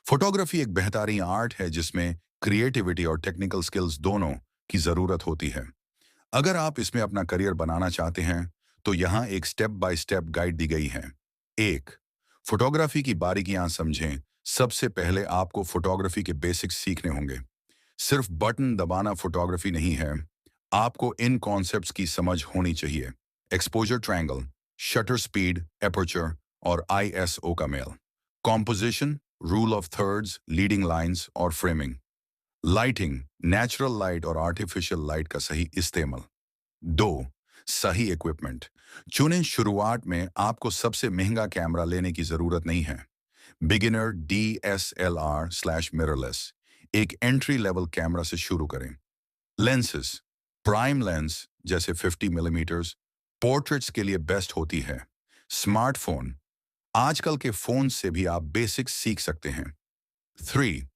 Photography एक बेहतरीन art है जिसमें क्रिएटिविटी और टेक्निकल स्किल्स दोनों की ज़रूरत होती है। अगर आप इसमें अपना करियर बनाना चाहते हैं, तो यहाँ एक स्टेप बाय स्टेप गाइड दी गई है। एक, फोटोग्राफी की बारीकियां समझें। सबसे पहले आपको फोटोग्राफी के बेसिक्स सीखने होंगे। सिर्फ बटन दबाना फोटोग्राफी नहीं है। आपको इन कॉन्सेप्ट्स की समझ होनी चाहिए। Exposure triangle, shutter speed, aperture और आईएसओ का मेल। Composition, rule of thirds, leading lines और फ्रेमिंग। लाइटिंग, नेचुरल लाइट और आर्टिफिशियल लाइट का सही इस्तेमाल। दो, सही इक्विपमेंट चुनें। शुरुआत में आपको सबसे महंगा कैमरा लेने की जरूरत नहीं है। बिगिनर DSLR/मिररलेस एक एंट्री लेवल कैमरा से शुरू करें। लेंसेज, प्राइम लेंस जैसे 50 mm पोर्ट्रेट्स के लिए बेस्ट होती है। स्मार्टफोन, आजकल के फोन से भी आप बेसिक्स सीख सकते हैं। थ्री,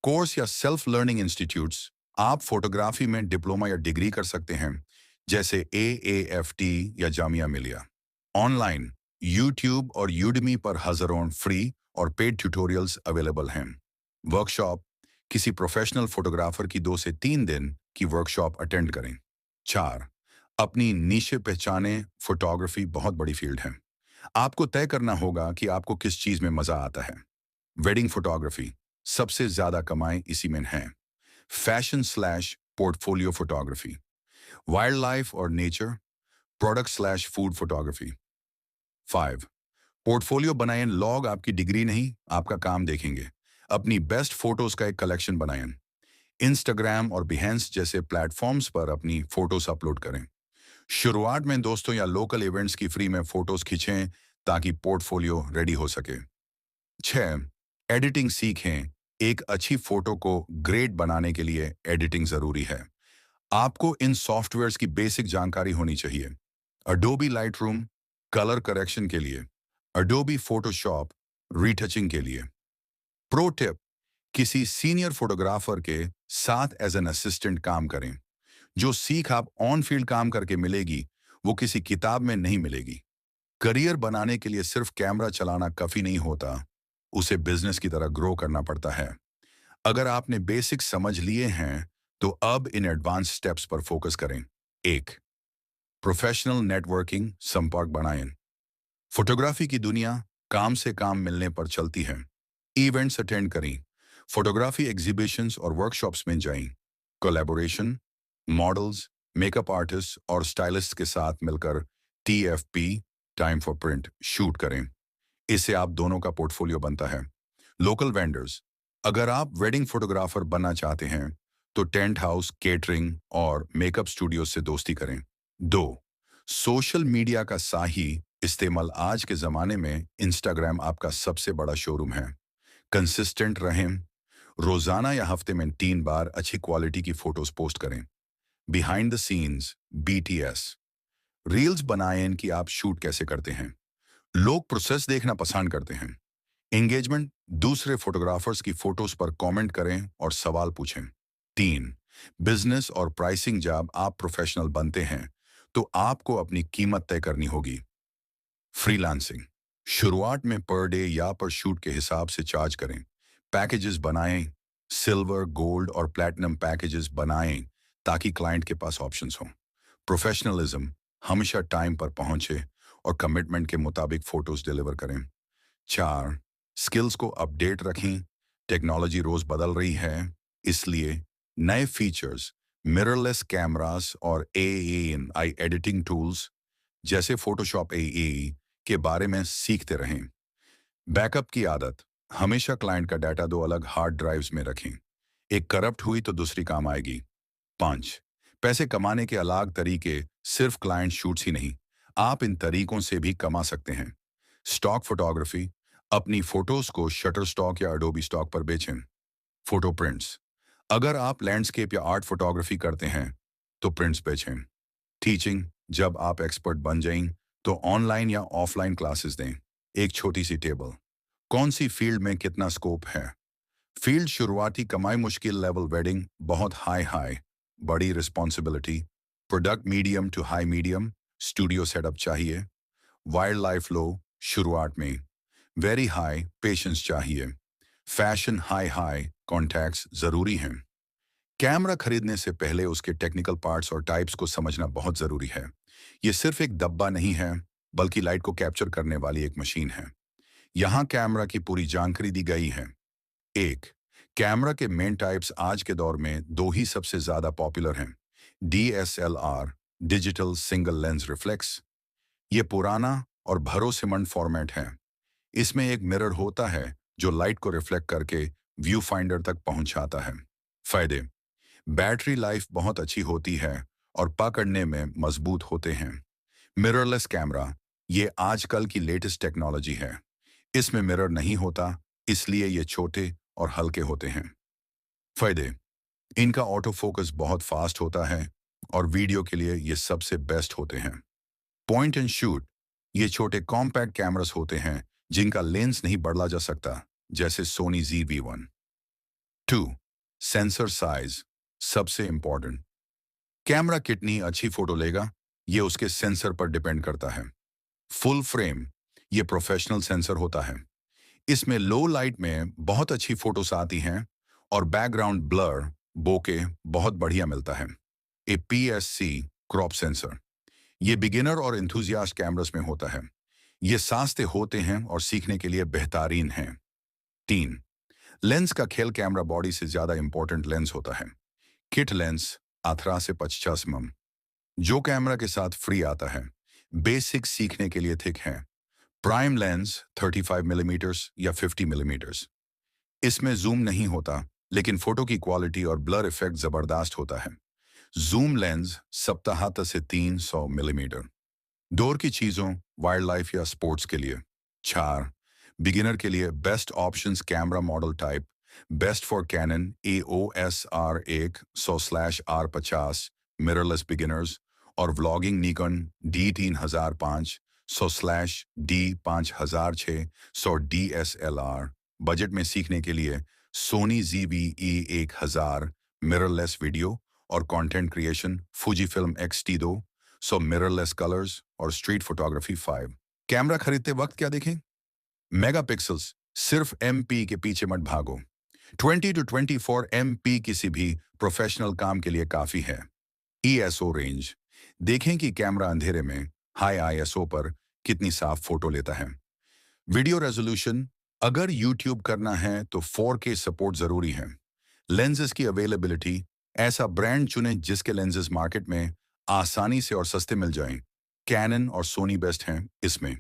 कोर्स या सेल्फ लर्निंग इंस्टीट्यूट्स। आप फोटोग्राफी में डिप्लोमा या डिग्री कर सकते हैं, जैसे AAFT या जामिया मिलिया। ऑनलाइन, यूट्यूब और यूडमी पर हजारों फ्री और पेड ट्यूटोरियल्स अवेलेबल हैं। वर्कशॉप, किसी प्रोफेशनल फोटोग्राफर की 2 से 3 दिन की वर्कशॉप अटेंड करें। चार, अपनी नीशे पहचाने। फोटोग्राफी बहुत बड़ी फील्ड है। आपको तय करना होगा कि आपको किस चीज में मजा आता है। वेडिंग फोटोग्राफी, सबसे ज्यादा कमाई इसी में है। फैशन/पोर्टफोलियो फोटोग्राफी, वाइल्ड लाइफ और नेचर, प्रोडक्ट/फूड फोटोग्राफी। 5, पोर्टफोलियो बनाएं। लॉग आपकी डिग्री नहीं, आपका काम देखेंगे। अपनी बेस्ट फोटोज का एक कलेक्शन बनाएं। इंस्टाग्राम और बिहेंस जैसे प्लेटफॉर्म्स पर अपनी फोटोज अपलोड करें। शुरुआत में दोस्तों या लोकल इवेंट्स की फ्री में फोटोज खींचें ताकि पोर्टफोलियो रेडी हो सके। 6, एडिटिंग सीखें। एक अच्छी फोटो को ग्रेट बनाने के लिए एडिटिंग जरूरी है। आपको इन सॉफ्टवेयर्स की बेसिक जानकारी होनी चाहिए। अडोबी लाइटरूम कलर करेक्शन के लिए, अडोबी फोटोशॉप रीटचिंग के लिए। प्रो टिप, किसी सीनियर फोटोग्राफर के साथ एज एन असिस्टेंट काम करें। जो सीख आप ऑन फील्ड काम करके मिलेगी, वो किसी किताब में नहीं मिलेगी। करियर बनाने के लिए सिर्फ कैमरा चलाना काफी नहीं होता, उसे बिजनेस की तरह ग्रो करना पड़ता है। अगर आपने बेसिक समझ लिए हैं, तो अब इन एडवांस स्टेप्स पर फोकस करें। एक, प्रोफेशनल नेटवर्किंग, संपर्क बनाएं। फोटोग्राफी की दुनिया काम से काम मिलने पर चलती है। इवेंट्स अटेंड करें, फोटोग्राफी एग्जीबिशंस और वर्कशॉप्स में जाएं। कोलैबोरेशन, मॉडल्स, मेकअप आर्टिस्ट और स्टाइलिस्ट के साथ मिलकर TFP, time for print, shoot करें। इससे आप दोनों का पोर्टफोलियो बनता है। लोकल वेंडर्स, अगर आप वेडिंग फोटोग्राफर बनना चाहते हैं, तो टेंट हाउस, केटरिंग और मेकअप स्टूडियो से दोस्ती करें। दो, सोशल मीडिया का सही इस्तेमाल। आज के ज़माने में इंस्टाग्राम आपका सबसे बड़ा शोरूम है। कंसिस्टेंट रहें। रोज़ाना या हफ्ते में 3 बार अच्छी क्वालिटी की फ़ोटोज़ पोस्ट करें। Behind the scenes, BTS reels बनाएं कि आप शूट कैसे करते हैं। लोग प्रोसेस देखना पसंद करते हैं। एंगेजमेंट, दूसरे फोटोग्राफर्स की फोटोज पर कमेंट करें और सवाल पूछें। 3, बिजनेस और प्राइसिंग। जब आप प्रोफेशनल बनते हैं, तो आपको अपनी कीमत तय करनी होगी। फ्रीलांसिंग, शुरुआत में पर डे या पर शूट के हिसाब से चार्ज करें। पैकेजेस बनाएं, सिल्वर, गोल्ड और प्लैटिनम पैकेजेस बनाएं ताकि क्लाइंट के पास ऑप्शंस हों। प्रोफेशनलिज्म, हमेशा टाइम पर पहुंचे और कमिटमेंट के मुताबिक फोटोज डिलीवर करें। 4, स्किल्स को अपडेट रखें। टेक्नोलॉजी रोज बदल रही है, इसलिए नए फीचर्स, मिररलेस कैमरास और AI एडिटिंग टूल्स जैसे फोटोशॉप AI के बारे में सीखते रहें। बैकअप की आदत, हमेशा क्लाइंट का डाटा 2 अलग हार्ड ड्राइव्स में रखें। एक करप्ट हुई तो दूसरी काम आएगी। 5, पैसे कमाने के अलग तरीके, सिर्फ क्लाइंट शूट्स ही नहीं, आप इन तरीकों से भी कमा सकते हैं। स्टॉक फोटोग्राफी, अपनी फोटोज को शटर स्टॉक या अडोबी स्टॉक पर बेचें। फोटो प्रिंट्स, अगर आप लैंडस्केप या आर्ट फोटोग्राफी करते हैं, तो प्रिंट्स बेचें। टीचिंग, जब आप एक्सपर्ट बन जाएं, तो ऑनलाइन या ऑफलाइन क्लासेस दें। एक छोटी सी टेबल, कौन सी फील्ड में कितना स्कोप है। फील्ड, शुरुआती कमाई, मुश्किल लेवल वेडिंग, बहुत हाई हाई, बड़ी responsibility. Product, medium to high medium, studio setup चाहिए। वाइल्ड लाइफ लो, शुरुआत में। वेरी हाई, पेशेंस चाहिए। फैशन हाई हाई कॉन्टैक्ट्स जरूरी हैं। कैमरा खरीदने से पहले उसके टेक्निकल पार्ट्स और टाइप्स को समझना बहुत जरूरी है। ये सिर्फ एक डब्बा नहीं है, बल्कि लाइट को कैप्चर करने वाली एक मशीन है। यहाँ कैमरा की पूरी जानकारी दी गई है। एक, कैमरा के मेन टाइप्स आज के दौर में दो ही सबसे ज्यादा पॉपुलर हैं। DSLR, digital single lens reflex. ये पुराना और भरोसेमंद फॉर्मेट है। इसमें एक मिरर होता है जो लाइट को रिफ्लेक्ट करके व्यू फाइंडर तक पहुंचाता है। फायदे, बैटरी लाइफ बहुत अच्छी होती है और पकड़ने में मजबूत होते हैं। मिररलेस कैमरा, ये आजकल की लेटेस्ट टेक्नोलॉजी है। इसमें मिरर नहीं होता, इसलिए ये छोटे और हल्के होते हैं। फायदे, इनका ऑटो फोकस बहुत फास्ट होता है और वीडियो के लिए ये सबसे बेस्ट होते हैं। पॉइंट एंड शूट, ये छोटे कॉम्पैक्ट कैमरास होते हैं जिनका लेंस नहीं बदला जा सकता, जैसे सोनी ZV-1। 2, सेंसर साइज, सबसे इंपॉर्टेंट। कैमरा कितनी अच्छी फोटो लेगा, ये उसके सेंसर पर डिपेंड करता है। फुल फ्रेम, ये प्रोफेशनल सेंसर होता है। इसमें लो लाइट में बहुत अच्छी फोटोस आती हैं और बैकग्राउंड ब्लर, बोके बहुत बढ़िया मिलता है। APS-C क्रॉप सेंसर, ये बिगिनर और एंथुजियास्ट कैमरास में होता है। ये सस्ते होते हैं और सीखने के लिए बेहतरीन हैं। 3, लेंस का खेल, कैमरा बॉडी से ज्यादा इंपॉर्टेंट लेंस होता है। किट लेंस 18 से 50 mm, जो कैमरा के साथ फ्री आता है, बेसिक सीखने के लिए थिक है। प्राइम लेंस 35 मिलीमीटर्स या 50 मिलीमीटर्स, इसमें जूम नहीं होता, लेकिन फोटो की क्वालिटी और ब्लर इफेक्ट जबरदस्त होता है। जूम लेंस 70 से 300 मिलीमीटर, डोर की चीजों, वाइल्ड लाइफ या स्पोर्ट्स के लिए। 4, बिगिनर के लिए best options, camera model type best for Canon EOS R100/R50 mirrorless beginners और vlogging Nikon D3005 100/D5006 DSLR। Budget में सीखने के लिए सोनी ZV-E1000 मिररलेस वीडियो और content creation, Fujifilm X-T2 mirrorless colours और स्ट्रीट फोटोग्राफी 5। कैमरा खरीदते वक्त क्या देखें? मेगापिक्सल्स, सिर्फ MP के पीछे मत भागो। 20 to 24 MP किसी भी प्रोफेशनल काम के लिए काफी है। ESO रेंज, देखें कि कैमरा अंधेरे में हाई ISO पर कितनी साफ फोटो लेता है। वीडियो रेजोल्यूशन, अगर YouTube करना है तो 4K सपोर्ट जरूरी है। लेंसेज की अवेलेबिलिटी, ऐसा ब्रांड चुनें जिसके लेंसेज मार्केट में आसानी से और सस्ते मिल जाएं। कैनन और सोनी बेस्ट हैं इसमें।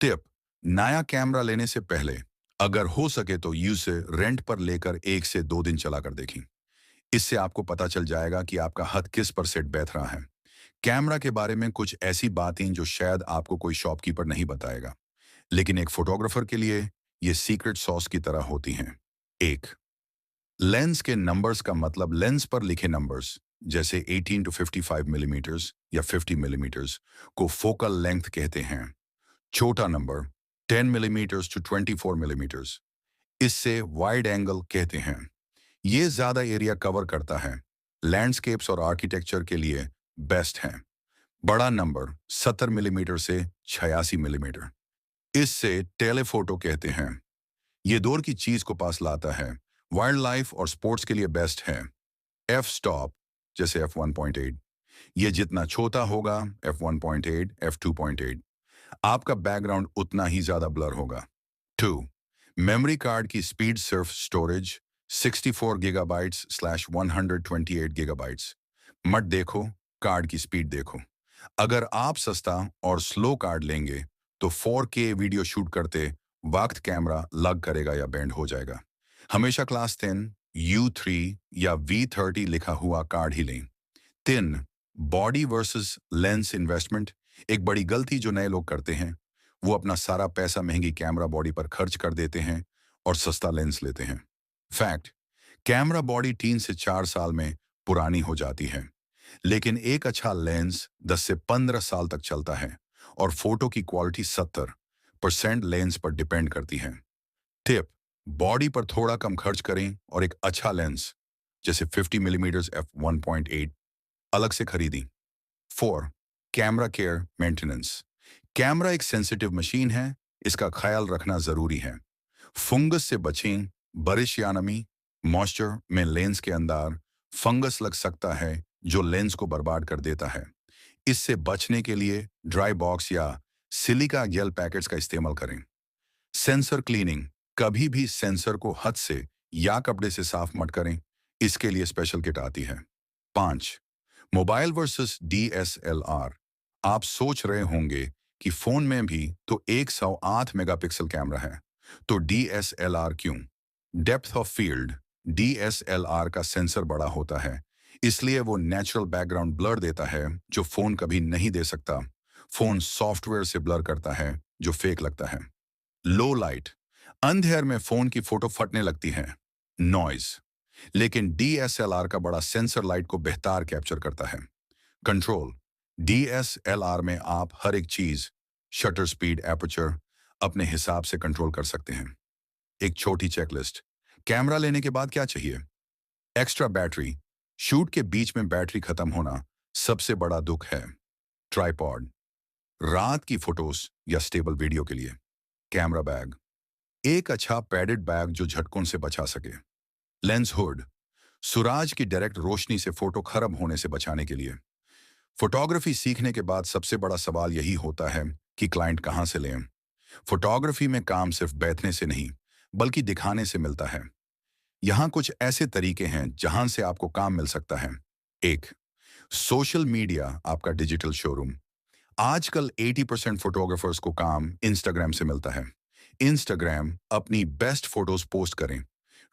टिप, नया कैमरा लेने से पहले अगर हो सके तो उसे रेंट पर लेकर 1 से 2 दिन चलाकर देखें। इससे आपको पता चल जाएगा कि आपका हाथ किस पर सेट बैठ रहा है। कैमरा के बारे में कुछ ऐसी बातें जो शायद आपको कोई शॉपकीपर नहीं बताएगा, लेकिन एक फोटोग्राफर के लिए ये सीक्रेट सॉस की तरह होती हैं। 1, लेंस के नंबर्स का मतलब लेंस पर लिखे नंबर्स, जैसे 18 to 55 मिलीमीटर्स या 50 मिलीमीटर्स को फोकल लेंथ कहते हैं। छोटा नंबर 10 मिलीमीटर्स टू 24 मिलीमीटर्स, इससे वाइड एंगल कहते हैं। ये ज्यादा एरिया कवर करता है, लैंडस्केप्स और आर्किटेक्चर के लिए बेस्ट है। बड़ा नंबर 70 मिलीमीटर से 86 मिलीमीटर, इससे टेलीफोटो कहते हैं। ये दूर की चीज को पास लाता है। वाइल्ड लाइफ और स्पोर्ट्स के लिए बेस्ट है। F स्टॉप, जैसे F1.8, ये जितना छोटा होगा F1.8, F2.8, आपका बैकग्राउंड उतना ही ज्यादा ब्लर होगा। 2, मेमोरी कार्ड की स्पीड, सिर्फ स्टोरेज 64 GB/128 GB। मत देखो, कार्ड की स्पीड देखो। अगर आप सस्ता और स्लो कार्ड लेंगे तो 4K वीडियो शूट करते वक्त कैमरा लग करेगा या बैंड हो जाएगा। हमेशा क्लास 10, U3 या V30 लिखा हुआ कार्ड ही लें। 3, बॉडी वर्सेस लेंस इन्वेस्टमेंट, एक बड़ी गलती जो नए लोग करते हैं, वो अपना सारा पैसा महंगी कैमरा बॉडी पर खर्च कर देते हैं और सस्ता लेंस लेते हैं। फैक्ट, कैमरा बॉडी 3 से 4 साल में पुरानी हो जाती है, लेकिन एक अच्छा लेंस 10 से 15 साल तक चलता है और फोटो की क्वालिटी 70% लेंस पर डिपेंड करती है। टिप, बॉडी पर थोड़ा कम खर्च करें और एक अच्छा लेंस जैसे 50 मिलीमीटर F1.8 अलग से खरीदें। 4, कैमरा केयर मेंटेनेंस, कैमरा एक सेंसिटिव मशीन है, इसका ख्याल रखना जरूरी है। फंगस से बचें, बारिश या नमी, मॉइस्चर में लेंस के अंदर फंगस लग सकता है जो लेंस को बर्बाद कर देता है। इससे बचने के लिए ड्राई बॉक्स या सिलिका जेल पैकेट्स का इस्तेमाल करें। सेंसर क्लीनिंग, कभी भी सेंसर को हाथ से या कपड़े से साफ मत करें, इसके लिए स्पेशल किट आती है। 5 मोबाइल वर्सेस डीएसएलआर। आप सोच रहे होंगे कि फोन में भी तो 108 मेगापिक्सल कैमरा है, तो डीएसएलआर क्यों? डेप्थ ऑफ फील्ड, डीएसएलआर का सेंसर बड़ा होता है, इसलिए वो नेचुरल बैकग्राउंड ब्लर देता है जो फोन कभी नहीं दे सकता। फोन सॉफ्टवेयर से ब्लर करता है जो फेक लगता है। लो लाइट, अंधेर में फोन की फोटो फटने लगती है। नॉइज, लेकिन डीएसएलआर का बड़ा सेंसर लाइट को बेहतर कैप्चर करता है। कंट्रोल, डीएसएलआर में आप हर एक चीज, शटर स्पीड, एपर्चर अपने हिसाब से कंट्रोल कर सकते हैं। एक छोटी चेकलिस्ट, कैमरा लेने के बाद क्या चाहिए? एक्स्ट्रा बैटरी, शूट के बीच में बैटरी खत्म होना सबसे बड़ा दुख है। ट्राइपॉड, रात की फोटोज या स्टेबल वीडियो के लिए। कैमरा बैग, एक अच्छा पैडेड बैग जो झटकों से बचा सके। लेंस हुड, सूरज की डायरेक्ट रोशनी से फोटो खराब होने से बचाने के लिए। फोटोग्राफी सीखने के बाद सबसे बड़ा सवाल यही होता है कि क्लाइंट कहाँ से लें। फोटोग्राफी में काम सिर्फ बैठने से नहीं, बल्कि दिखाने से मिलता है। यहाँ कुछ ऐसे तरीके हैं जहां से आपको काम मिल सकता है। 1 सोशल मीडिया आपका डिजिटल शोरूम। आजकल 80% फोटोग्राफर्स को काम इंस्टाग्राम से मिलता है। इंस्टाग्राम अपनी बेस्ट फोटोज पोस्ट करें,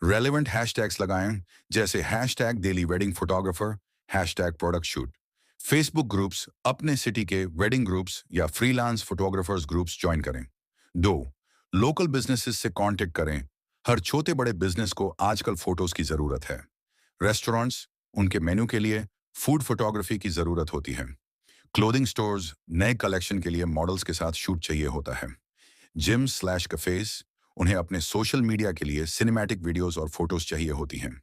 रेलेवेंट हैशटैग्स लगाएं, जैसे hashtag daily wedding photographer, hashtag product shoot. Facebook groups, अपने सिटी के वेडिंग ग्रुप्स या फ्रीलांस फोटोग्राफर्स ग्रुप्स ज्वाइन करें। 2 लोकल बिजनेसेस से कांटेक्ट करें। हर छोटे बड़े बिजनेस को आजकल फोटोज की जरूरत है। रेस्टोरेंट्स, उनके मेन्यू के लिए फूड फोटोग्राफी की जरूरत होती है। क्लोथिंग स्टोर्स, नए कलेक्शन के लिए मॉडल्स के साथ शूट चाहिए होता है। जिम स्लैश कैफेज, उन्हें अपने सोशल मीडिया के लिए सिनेमैटिक वीडियोस और फोटोज चाहिए होती हैं।